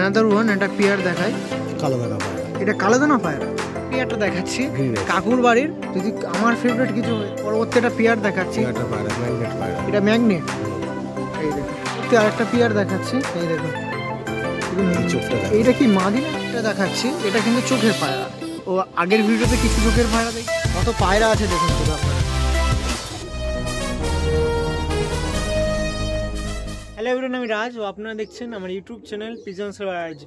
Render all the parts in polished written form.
Another one, একটা pair দেখাই। কালোদানা পায়রা, এটা কালোদানা পায়রা। পেয়ারটা দেখাচ্ছি কাকুর বাড়ির, যদি আমার ফেভারিট কিছু হয় পরবর্তী একটা পেয়ার দেখাচ্ছি। এটা পায়রা ম্যাগনেট পায়রা, এটা ম্যাগনেট। এই দেখুন আরেকটা পেয়ার দেখাচ্ছি, এই দেখুন এইটা কি মাদি না এটা দেখাচ্ছি। এটা কিন্তু চোখের পায়রা। ও আগের ভিডিওতে কিছু চোখের পায়রা দেখি, কত পায়রা আছে দেখুন শুধু আপনারা। হ্যালো এভরিওয়ান, আমি রাজ ও আপনারা দেখছেন আমার ইউটিউব চ্যানেল পিজনস রাজ।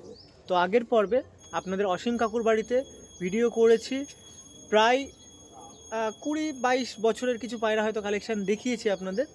তো আগের পর্বে আপনাদের অসীম কাকুর বাড়িতে ভিডিও করেছি, প্রায় 20-22 বছরের কিছু পায়রা হয়তো কালেকশান দেখিয়েছি আপনাদের।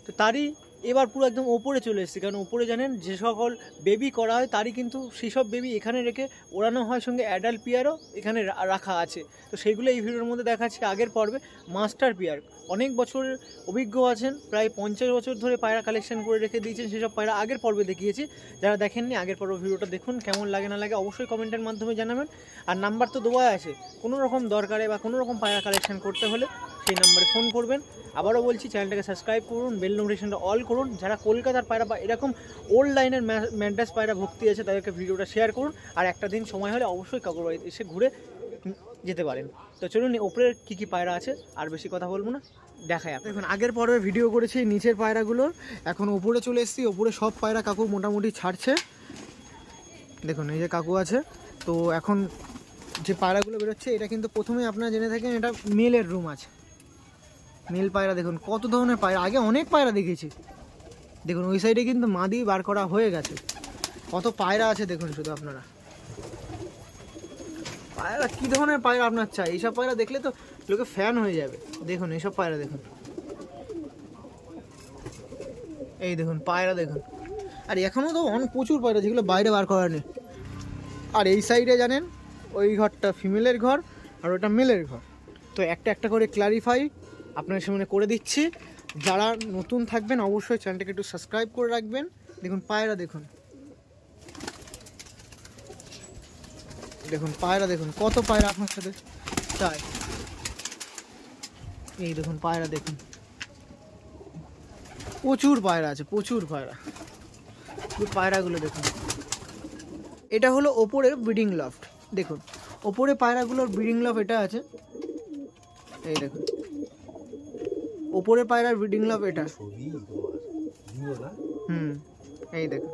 তো তারই এবার পুরো একদম ওপরে চলে এসেছি, কারণ ওপরে জানেন যে সকল বেবি করা হয় তারই কিন্তু সেই সব বেবি এখানে রেখে ওড়ানো হয়, সঙ্গে অ্যাডাল্ট পিয়ারও এখানে রাখা আছে। তো সেইগুলো এই ভিডিওর মধ্যে দেখাচ্ছি। আগের পর্বে মাস্টার পিয়ার, অনেক বছরের অভিজ্ঞ আছেন, প্রায় 50 বছর ধরে পায়রা কালেকশন করে রেখে দিয়েছেন, সেসব পায়রা আগের পর্বে দেখিয়েছি। যারা দেখেননি আগের পর্ব ভিডিওটা দেখুন, কেমন লাগে না লাগে অবশ্যই কমেন্টের মাধ্যমে জানাবেন। আর নাম্বার তো দেওয়া আছে, কোনো রকম দরকারে বা কোনো রকম পায়রা কালেকশন করতে হলে সেই নাম্বারে ফোন করবেন। আবারও বলছি, চ্যানেলটাকে সাবস্ক্রাইব করুন, বেল নোটিফিকেশনটা অল করুন। যারা কলকাতার পায়রা বা এরকম ওল্ড লাইনের ম্যাড্রাস পায়রা ভক্তি আছে তাদেরকে ভিডিওটা শেয়ার করুন। আর একটা দিন সময় হলে অবশ্যই কাকুর বাড়িতে এসে ঘুরে যেতে পারেন। তো চলুন ওপরের কী পায়রা আছে, আর বেশি কথা বলবো না, দেখায়। দেখুন আগের পর্বে ভিডিও করেছি নিচের পায়রাগুলোর, এখন ওপরে চলে এসেছি। ওপরে সব পায়রা কাকু মোটামুটি ছাড়ছে। দেখুন এই যে কাকু আছে। তো এখন যে পায়রাগুলো বেরোচ্ছে, এটা কিন্তু প্রথমে আপনারা জেনে থাকেন এটা মেলের রুম আছে। মেল পায়রা দেখুন কত ধরনের পায়রা, আগে অনেক পায়রা দেখেছি। দেখুন ওই সাইডে কিন্তু মাদি বার করা হয়ে গেছে, কত পায়রা আছে দেখুন শুধু আপনারা। পায়রা কী ধরনের পায়রা আপনার চাই, এইসব পায়রা দেখলে তো লোকে ফ্যান হয়ে যাবে। দেখুন এইসব পায়রা দেখুন, এই দেখুন পায়রা দেখুন। আর এখনও তো অনেক প্রচুর পায়রা যেগুলো বাইরে বার করা নেই। আর এই সাইডে জানেন ওই ঘরটা ফিমেলের ঘর আর ওটা মেলের ঘর। তো একটা একটা করে ক্লারিফাই আপনার সামনে করে দিচ্ছি। যারা নতুন থাকবেন অবশ্যই চ্যানেলটাকে একটু সাবস্ক্রাইব করে রাখবেন। দেখুন পায়রা দেখুন, দেখুন পায়রা দেখুন কত পায়রা আপনার সাথে চাই। এই দেখুন পায়রা দেখুন, প্রচুর পায়রা আছে, প্রচুর পায়রা। পায়রাগুলো দেখুন, এটা হলো ওপরের ব্রিডিং লফট। দেখুন ওপরে পায়রাগুলোর ব্রিডিং লফট এটা আছে, এই দেখুন ওপরে পায়রার ব্রিডিং লফট এটা। এই দেখুন,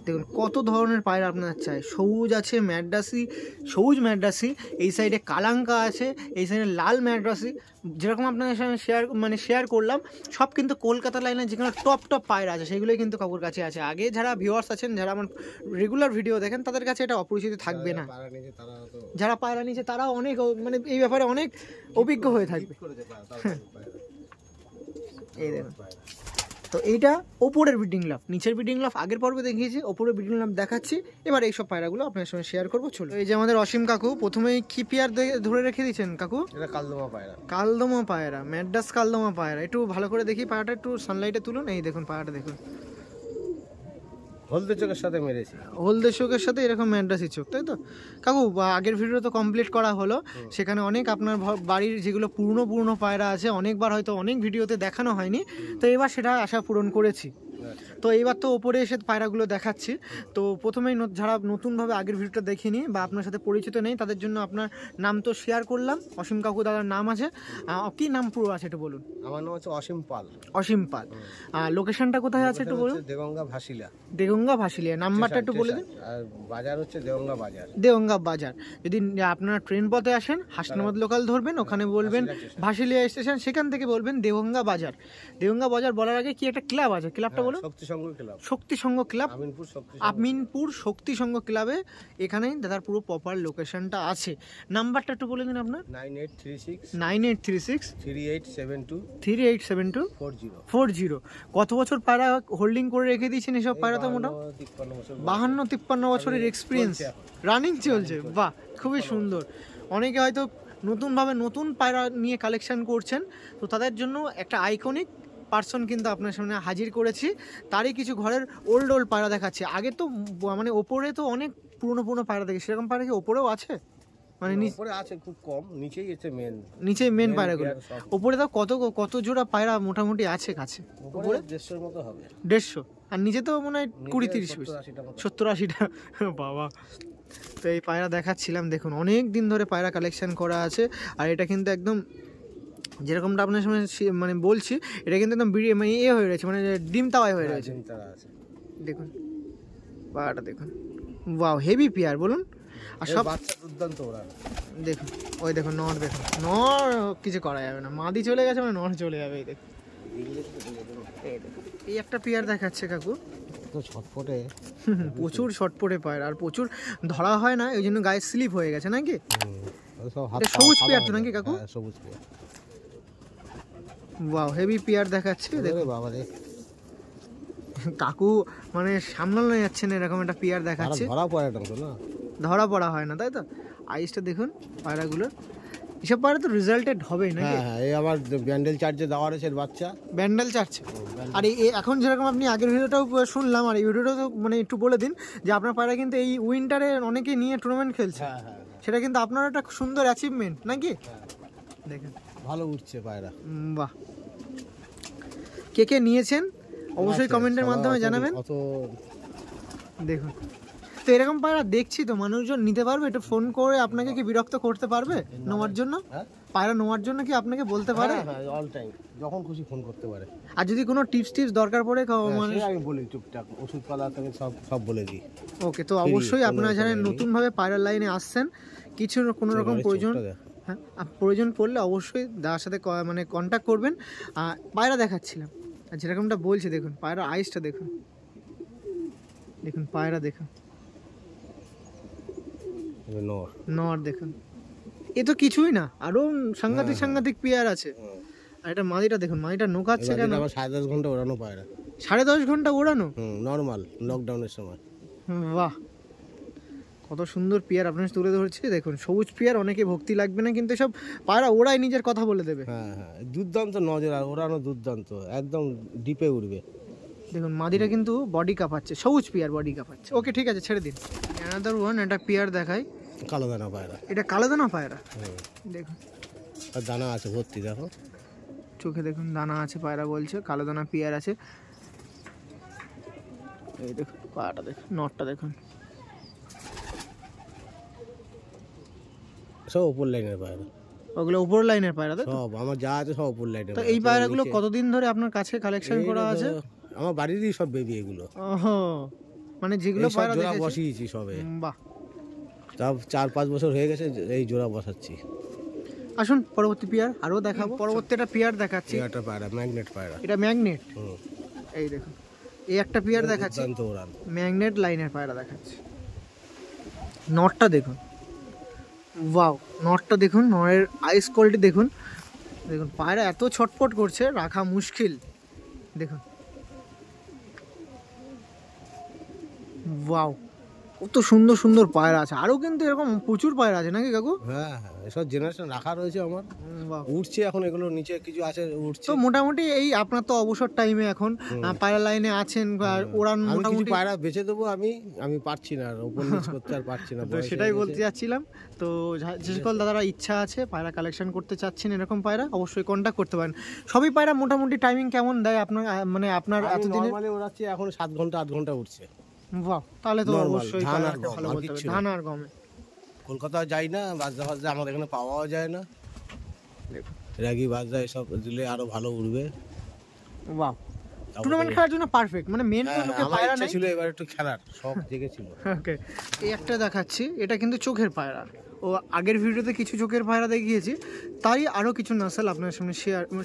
দেখুন কত ধরনের পায়রা আপনার চাই। সবুজ আছে ম্যাড্রাসি, সবুজ ম্যাড্রাসি, এই সাইডে কালাঙ্কা আছে, এই সাইডে লাল ম্যাড্রাসি। যেরকম আপনাদের সঙ্গে শেয়ার করলাম, সব কিন্তু কলকাতা লাইনে যেখানে টপ পায়রা আছে সেগুলোই কিন্তু কাকুর কাছে আছে। আগে যারা ভিউয়ার্স আছেন, যারা আমার রেগুলার ভিডিও দেখেন, তাদের কাছে এটা অপরিচিত থাকবে না। যারা পায়রা নিয়েছে তারাও অনেক এই ব্যাপারে অনেক অভিজ্ঞ হয়ে থাকবে। এই দেখুন, তো এইটা ওপরের ব্রিডিং লাভ, নিচের ব্রিডিং লাভ আগের পর্বে দেখিয়েছি, ওপরের ব্রিডিং লাভ দেখাচ্ছি। এবার এইসব পায়রাগুলো আপনার সঙ্গে শেয়ার করবো। চলো, এই যে আমাদের অসীম কাকু প্রথমেই কি পেয়ার ধরে রেখে দিয়েছেন কাকু? এটা কালদমা পায়রা, কালদমা পায়রা, ম্যাড্রাস কালদমা পায়রা। একটু ভালো করে দেখি পায়রাটা, একটু সানলাইটে তুলুন। এই দেখুন পায়রাটা দেখুন, হলদে চোখের সাথে মেরেছি, হলদে চোখের সাথে এরকম ম্যাড্রাসি চোখ, তাই তো কাকু? আগের ভিডিও তো কমপ্লিট করা হলো, সেখানে অনেক আপনার বাড়ির যেগুলো পুরনো পায়রা আছে, অনেকবার হয়তো অনেক ভিডিওতে দেখানো হয়নি, তো এবার সেটা আশা পূরণ করেছি। তো এইবার তো ওপরে এসে পায়রাগুলো দেখাচ্ছি। তো প্রথমেই যারা নতুনভাবে আগের ভিডিওটা দেখিনি বা আপনার সাথে পরিচিত নেই, তাদের জন্য আপনার নাম তো শেয়ার করলাম। অসীম কাকু দাদার নাম আছে, কি নাম পুরো আছে একটু বলুন? আমার নাম হচ্ছে অসীম পাল। অসীম পাল। লোকেশনটা কোথায় আছে একটু বলুন? দেগঙ্গা ভাসিলা। দেগঙ্গা ভাসিলিয়া। নাম্বারটা একটু বলে দিন। আর বাজার হচ্ছে দেগঙ্গা বাজার। দেগঙ্গা বাজার। যদি আপনারা ট্রেন পথে আসেন, হাসনাবাদ লোকাল ধরবেন, ওখানে বলবেন ভাসিলিয়া স্টেশন, সেখান থেকে বলবেন দেগঙ্গা বাজার। দেগঙ্গা বাজার বলার আগে কি একটা ক্লাব আছে, ক্লাবটা বলুন? শক্তি সংঘ ক্লাব, আমিনপুর শক্তি সংঘ ক্লাবে। এখানেই দাদার পুরো প্রপার লোকেশনটা আছে। নাম্বারটা একটু বলে দিন আপনার। 9836 3872 কত বছর পায়রা হোল্ডিং করে রেখে দিয়েছেন এসব পায়রা? তো মোটা 52-53 বছরের এক্সপিরিয়েন্স রানিং চলছে। বাহ, খুবই সুন্দর। অনেকে হয়তো নতুন পায়রা নিয়ে কালেকশন করছেন, তো তাদের জন্য একটা আইকনিক পার্সন কিন্তু আপনার সামনে হাজির করেছি। তারই কিছু ঘরের ওল্ড পায়রা দেখাচ্ছি। আগে তো ওপরে তো অনেক পুরনো পায়রা দেখি, সেরকম পায়রা কি ওপরেও আছে? মানে উপরে আছে খুব কম, নিচেই আছে মেন পায়রাগুলো। উপরে তো কত জোড়া পায়রা মোটামুটি আছে কাছে? উপরে 150 মতো হবে। 150 আর নিচে তো মনে হয় 20-30 পিস, 70-80টা। বাবা, তো এই পায়রা দেখাচ্ছিলাম, দেখুন অনেক দিন ধরে পায়রা কালেকশন করা আছে। আর এটা কিন্তু একদম যেরকমটা আপনার সামনে মানে বলছি, এটা কিন্তু একদম মানে ইয়ে হয়ে রয়েছে, মানে ডিম তাওয়াই হয়ে রয়েছে। দেখুন পায়রাটা দেখুন, ওয়াও হেভি পেয়ার বলুন। আর সব বাচ্চা দুর্দান্ত ওরা। দেখুন ওই দেখুন নর, দেখুন নর কিছু করা যাবে না, মাদি চলে গেছে মানে নর চলে যাবে। এই দেখুন এই একটা পেয়ার দেখাচ্ছে কাকু, তো ছটফটে, প্রচুর ছটপটে পায়রা আর প্রচুর ধরা হয় না, এই জন্য গায়ে স্লিপ হয়ে গেছে নাকি। এটা সবুজ পেয়ার তো নাকি কাকু? সবুজ পেয়ার। ওয়াও হেভি পেয়ার দেখাচ্ছে। দেখো বাবা রে, কাকু মানে সামলানো যাচ্ছে না, এরকম একটা পেয়ার দেখাচ্ছে। ধরা পড়ে না, ধরা পড়া হয় না, তাই তো। আইসটা দেখুন পায়রাগুলোর, এসব পায়রা তো রেজাল্টেড হবেই নাকি। হ্যাঁ, এই আমার ব্যান্ডেল চার্জে দেওয়া রয়েছে বাচ্চা, ব্যান্ডেল চার্জে। আর এই এখন যেরকম আপনি আগের ভিডিওটাও শুনলাম, আর এই ভিডিওটাও তো মানে একটু বলে দিন যে আপনার পায়রা কিন্তু এই উইন্টারে অনেকেই নিয়ে টুর্নামেন্ট খেলছে। সেটা কিন্তু আপনার একটা সুন্দর অ্যাচিভমেন্ট নাকি। দেখেন ভালো উঠছে পায়রা। বাহ, কে কে নিয়েছেন অবশ্যই কমেন্টের মাধ্যমে জানাবেন। দেখুন তো এরকম পায়রা দেখছি তো মানুষজন নিতে পারবে, এটা ফোন করে আপনাকে কি বিরক্ত করতে পারবে নেওয়ার জন্য? পায়রা নেওয়ার জন্য কি আপনাকে বলতে পারে? অল টাইম, যখন খুশি ফোন করতে পারে। আর যদি কোনো টিপস দরকার পড়ে মানে আমি বলি টুকটাক, ওষুধপালা থেকে সব বলে দিই। ওকে, তো অবশ্যই আপনারা যারা নতুনভাবে পায়রা লাইনে আসছেন, কিছু কোনো রকম প্রয়োজন, হ্যাঁ প্রয়োজন পড়লে অবশ্যই দাদার সাথে মানে কন্ট্যাক্ট করবেন। পায়রা দেখাচ্ছিলাম আর যেরকমটা বলছি, দেখুন পায়রা আইসটা দেখুন, দেখুন পায়রা দেখুন, নর দেখুন, এ তো কিছুই না, আরো সাংঘাতিক পেয়ার আছে। আর এটা মাদিটা দেখুন, মাদিটা নোকাচ্ছে কেন? 10.5 ঘন্টা ওড়ানো পায়রা। 10.5 ঘন্টা ওড়ানো? নর্মাল, লকডাউনের সময়। বাহ, কত সুন্দর পেয়ার আপনার তুলে ধরছি। দেখুন সবুজ পেয়ার, অনেকে ভক্তি লাগবে না, কিন্তু সব পায়রা ওড়াই নিজের কথা বলে দেবে। হ্যাঁ, দুর্দান্ত নজর, আর ওড়ানো দুর্দান্ত, একদম ডিপে উঠবে। দেখুন মাদিটা কিন্তু বডি কাঁপাচ্ছে, সবুজ পেয়ার বডি কাঁপাচ্ছে। ওকে ঠিক আছে, ছেড়ে দিন। অ্যানাদার ওয়ান, একটা পেয়ার দেখাই, কালো দানা পায়রা। এটা কালো দানা পায়রা। দেখুন আর দানা আছে ভর্তি, দেখো চোখে দেখুন দানা আছে, পায়রা বলছে কালো দানা পেয়ার আছে। এই দেখুন পায়রাটা দেখুন, নটটা দেখুন, সব উপর লাইনের পায়রা। ওগুলো উপর লাইনের পায়রা তো সব আমার যা আছে সব উপর লাইনের। তো এই পায়রাগুলো কতদিন ধরে আপনার কাছে কালেকশন করা আছে? আমার বাড়িরই সব বেবি এগুলো। ওহো, মানে যেগুলো পায়রা জোড়া বসিয়েছি সবে। বাহ, তাও 4-5 বছর হয়ে গেছে এই জোড়া বসাচ্ছি। আসুন পরবর্তী পেয়ার আরো দেখাবো। পরবর্তী একটা পেয়ার দেখাচ্ছি, এটা পায়রা ম্যাগনেট পায়রা। এটা ম্যাগনেট। এই দেখুন এই একটা পেয়ার দেখাচ্ছি, ম্যাগনেট লাইনের পায়রা দেখাচ্ছি। নটটা দেখুন, ওয়াও নটটা দেখুন, নরের আইস কোয়ালিটি দেখুন। দেখুন পায়রা এত ছটপট করছে, রাখা মুশকিল। দেখুন ওয়াও, কত সুন্দর পায়রা আছে। আরো কিন্তু এরকম প্রচুর পায়রা আছে নাকি কাকু? হ্যাঁ, এসব জেনারেশন রাখা রয়েছে আমার। উঠছে এখন, এগুলো নিচে কিছু আছে উঠছে। তো মোটামুটি এই আপনার তো অবসর টাইমে এখন পায়রা লাইনে আছেন, আর ওড়ান মোটামুটি পায়রা বেচে দেবো। আমি পারছি না, ওপর নিচ করতে আর পারছি না। তো সেটাই বলতে যাচ্ছিলাম। তো যে সকল দাদারা ইচ্ছা আছে পায়রা কালেকশন করতে চাচ্ছেন এরকম পায়রা, অবশ্যই কন্ট্যাক্ট করতে পারেন। সবই পায়রা মোটামুটি টাইমিং কেমন দেয় আপনার, মানে আপনার এতদিনে? নরমালি ওড়াচ্ছি এখন 7 ঘন্টা 8 ঘন্টা উঠছে। বাহ, তাহলে তো অবশ্যই ভালো বলতে হবে। ধান আর গমে কলকাতায় যাই না, বাজদা আমাদের এখানে পাওয়াও যায় না। রাগি বাজদা এসব দিলে আরো ভালো উঠবে। বাহ, টুর্নামেন্ট খেলার জন্য পারফেক্ট, মানে মেন লোকে পায়রা নাই ছিল, এবার একটু খেলার শখ জেগেছিল। ওকে, এই একটা দেখাচ্ছি, এটা কিন্তু চোখের পায়রা। ও আগের ভিডিওতে কিছু চোখের পায়রা দেখিয়েছি, তাই আরো কিছু নাসেল আপনার সামনে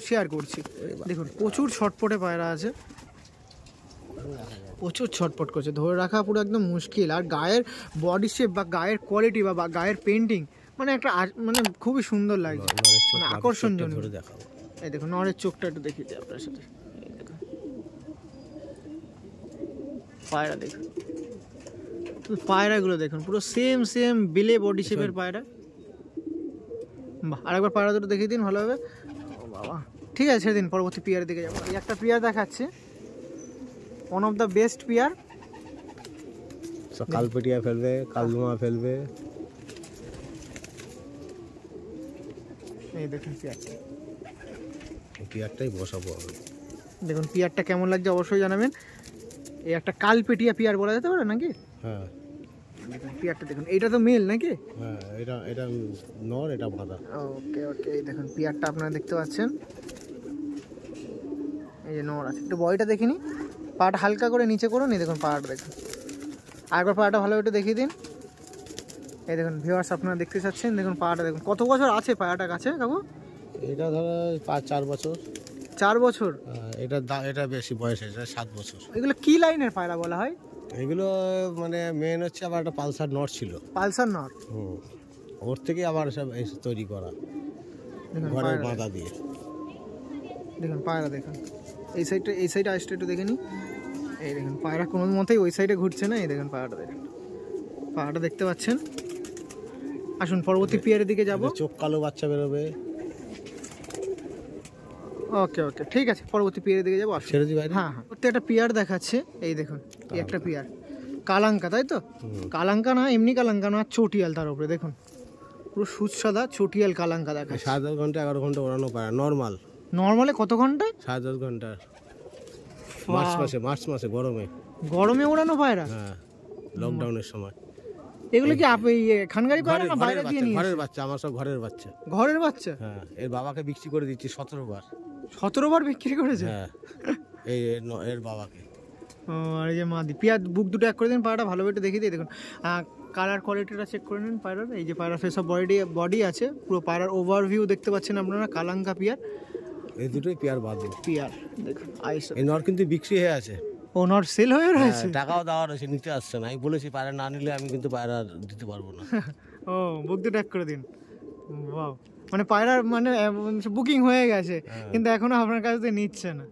শেয়ার করছি। দেখুন প্রচুর ছটপটে পায়রা আছে, প্রচুর ছটপট করছে, ধরে রাখা পুরো একদম মুশকিল। আর গায়ের বডি শেপ বা গায়ের কোয়ালিটি বা গায়ের পেন্টিং মানে একটা মানে খুবই সুন্দর লাগছে, মানে আকর্ষণজনক। এই দেখুন নরের চোখটা একটু দেখিয়ে দিই আপনার সাথে। পায়রা দেখুন, পায়রাগুলো দেখুন পুরো সেম বিলে বডি শেপের পায়রা। বাহ, আরেকবার পায়রা দুটো দেখিয়ে দিন ভালোভাবে। ও বাবা, ঠিক আছে ছেড়ে দিন, পরবর্তী পিয়ারের দিকে যাবো। এই একটা পিয়ার দেখাচ্ছে, one of the best pier. কালপেটিয়া ফেলবে, কালদুমা ফেলবে। এই দেখুন পিয়ারটা, পিয়ারটাই বসাবো আমি। দেখুন পিয়ারটা কেমন লাগছে অবশ্যই জানাবেন। এই একটা কালপেটিয়া পিয়ার বলা যেতে পারে নাকি? হ্যাঁ পিয়ারটা দেখুন, এইটা তো মেল নাকি? হ্যাঁ, এটা নর, এটা মাদা। ওকে ওকে, এই দেখুন পিয়ারটা আপনারা দেখতে পাচ্ছেন, এই যে নর আছে। একটু বডিটা দেখিনি, পাটা হালকা করে নিচে করুন, এই দেখুন পাটা দেখুন, আরেকবার পাটা ভালো একটু দেখিয়ে দিন। এই দেখুন ভিউয়ার্স আপনারা দেখতে চাচ্ছেন, দেখুন পাটা দেখুন। কত বছর আছে পায়াটা কাছে কাকু? এটা ধরো 5-4 বছর। 4 বছর? এটা বেশি বয়স, এটা 7 বছর। এগুলো কি লাইনের পায়রা বলা হয়? এগুলো মানে মেন হচ্ছে আবার একটা পালসার নর ছিল। পালসার নর? ওর থেকে আবার সব তৈরি করা ঘরের মাথা দিয়ে। দেখুন পায়রা দেখুন, এই সাইডে আসতে একটু দেখে নি। এই দেখুন পায়রা কোনো মতেই ওই সাইডে ঘুরছে না। এই দেখুন পায়রাটা দেখুন, পায়রাটা দেখতে পাচ্ছেন। আসুন পরবর্তী পিয়ারের দিকে যাব। চোখ কালো বাচ্চা বেরোবে। ওকে ওকে ঠিক আছে, পরবর্তী পিয়ারের দিকে যাবো। ছেড়ে দিই ভাই। হ্যাঁ হ্যাঁ, প্রত্যেকটা পিয়ার দেখাচ্ছে। এই দেখুন এই একটা পিয়ার কালাঙ্কা, তাই তো? কালাঙ্কা না, এমনি কালাঙ্কা না, চটিয়াল তার উপরে দেখুন, পুরো সুসাদা চটিয়াল কালাঙ্কা দেখাচ্ছে। 7-10 ঘন্টা 11 ঘন্টা ওড়ানো পায় নরমাল। নর্মালে কত ঘন্টা? 7-10 ঘন্টা। মার্চ মাসে গরমে ওড়ানো পায়রা? হ্যাঁ, লকডাউনের সময়। এগুলো কি আপনি খানগাড়ি পায়রা না বাইরে দিয়ে নিয়ে? ঘরের বাচ্চা, আমার সব ঘরের বাচ্চা। ঘরের বাচ্চা? হ্যাঁ, এর বাবাকে বিক্রি করে দিচ্ছি 17 বার। 17 বার বিক্রি করেছে? হ্যাঁ, এর বাবাকে। ও, আর এই যে মাদি পিয়া বুক দুটো এক করে দিন, পায়রাটা ভালোভাবে একটু দেখিয়ে দিয়ে দেখুন। কালার কোয়ালিটিটা চেক করে নিন পায়রার। এই যে পায়রা ফেস অফ বডি আছে, পুরো পায়রার ওভারভিউ দেখতে পাচ্ছেন আপনারা। কালাঙ্কা পিয়ার, এই দুটোই পিয়ার বাদে পিয়ার দেখুন। আইস এই নর কিন্তু বিক্রি হয়ে আছে। ও নট সেল হয়ে রয়েছে? টাকাও দেওয়া রয়েছে, নিতে আসছে না। আমি বলেছি পায়রা না নিলে আমি কিন্তু পায়রা দিতে পারবো না। ও, বুক দুটো এক করে দিন। ওয়াও, মানে পায়রার মানে বুকিং হয়ে গেছে, কিন্তু এখনো আপনার কাছ থেকে নিচ্ছে না।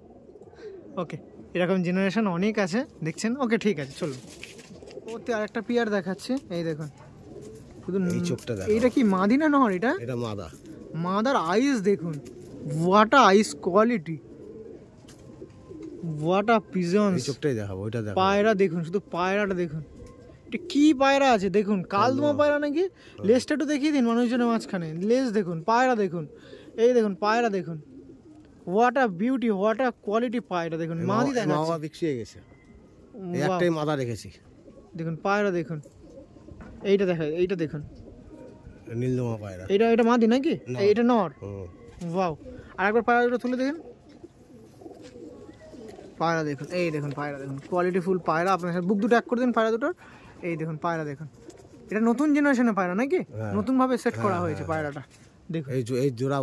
ওকে, এরকম জেনারেশন অনেক আছে দেখছেন। ওকে ঠিক আছে, চলুন ওতে আরেকটা পিয়ার দেখাচ্ছে। এই দেখুন শুধু এই চোখটা দেখো। এইটা কি মাদি না নহর? এটা মাদা। মাদার আইস দেখুন, what eyes quality, what a pigeons. এই চোখটাই দেখাবো, ওইটা দেখো। পায়রা দেখুন, শুধু পায়রাটা দেখুন, এটা কি পায়রা আছে দেখুন। কালদমা পায়রা নাকি? লেজটা একটু দেখিয়ে দিন মানুষজনের মাঝখানে। লেজ দেখুন, পায়রা দেখুন, এই দেখুন পায়রা দেখুন, what a beauty, what a quality পায়রা দেখুন। মাদি দেখাচ্ছে, মামা বিক্রি হয়ে গেছে। একটাই মাদা রেখেছি। দেখুন পায়রা দেখুন, এইটা দেখা, এইটা দেখুন নীলদমা পায়রা। এটা মাদি নাকি? এইটা নর। ওয়াও, আরেকবার পায়রা দুটো তুলে দেখুন। পায়রা দেখুন, এই দেখুন পায়রা দেখুন, কোয়ালিটি ফুল পায়রা। আপনার বুক দুটো এক করে দিন পায়রা দুটোর। এই দেখুন পায়রা দেখুন, এটা নতুন জেনারেশনের পায়রা নাকি? নতুন ভাবে সেট করা হয়েছে পায়রাটা দেখুন। এই জোড়া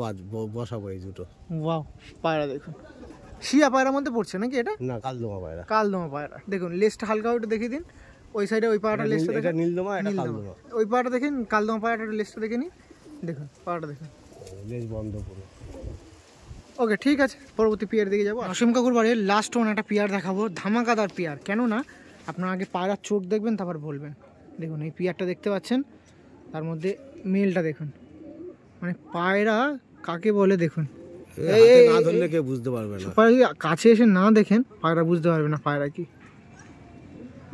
বসাবো এই দুটো। ওয়াও, পায়রা দেখুন, শিয়া পায়রার মধ্যে পড়ছে নাকি এটা? না, কালদমা পায়রা। কালদমা পায়রা দেখুন, লেজটা হালকা একটু দেখিয়ে দিন। ওই সাইডে ওই পায়রাটা লেজটা দেখেন। নীলদমা, এটা কালদমা। ওই পায়রাটা দেখেন, কালদমা পায়রাটার লেজটা দেখে নিন। দেখুন পায়রাটা দেখুন, লেজ বন্ধ পুরো। ওকে ঠিক আছে, পরবর্তী পিয়ার দিকে যাবো। অসীম কাকুর বাড়ির লাস্ট ওয়ান একটা পিয়ার দেখাবো, ধামাকাদার পিয়ার। কেননা আপনারা আগে পায়রার চোখ দেখবেন, তারপর বলবেন। দেখুন এই পিয়ারটা দেখতে পাচ্ছেন, তার মধ্যে মেলটা দেখুন, মানে পায়রা কাকে বলে দেখুন। না ধরলে কেউ বুঝতে পারবে না। কাছে এসে না দেখেন পায়রা বুঝতে পারবে না পায়রা কি।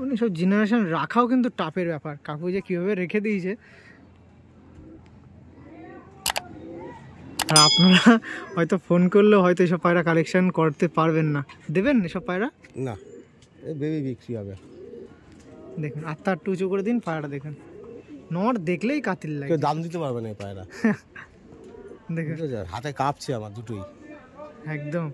উনি সব জেনারেশন রাখাও কিন্তু টাফের ব্যাপার। কাকু যে কীভাবে রেখে দিয়েছে, আর আপনারা হয়তো ফোন করলেও হয়তো এসব পায়রা কালেকশন করতে পারবেন না। দেবেন এসব পায়রা? না, বেবি বিক্রি হবে। দেখুন আত্মা একটু উঁচু করে দিন, পায়রা দেখুন, নর দেখলেই কাতিল লাগে। কেউ দাম দিতে পারবে না এই পায়রা। দেখুন হাতে কাঁপছে আমার দুটোই একদম।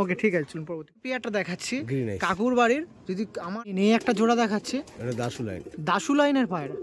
ওকে ঠিক আছে, চলুন পরবর্তী পিয়ারটা দেখাচ্ছি। গ্রিন আইস কাকুর বাড়ির যদি আমার নেই একটা জোড়া দেখাচ্ছি, এটা দাসু লাইন। দাসু লাইনের পায়রা।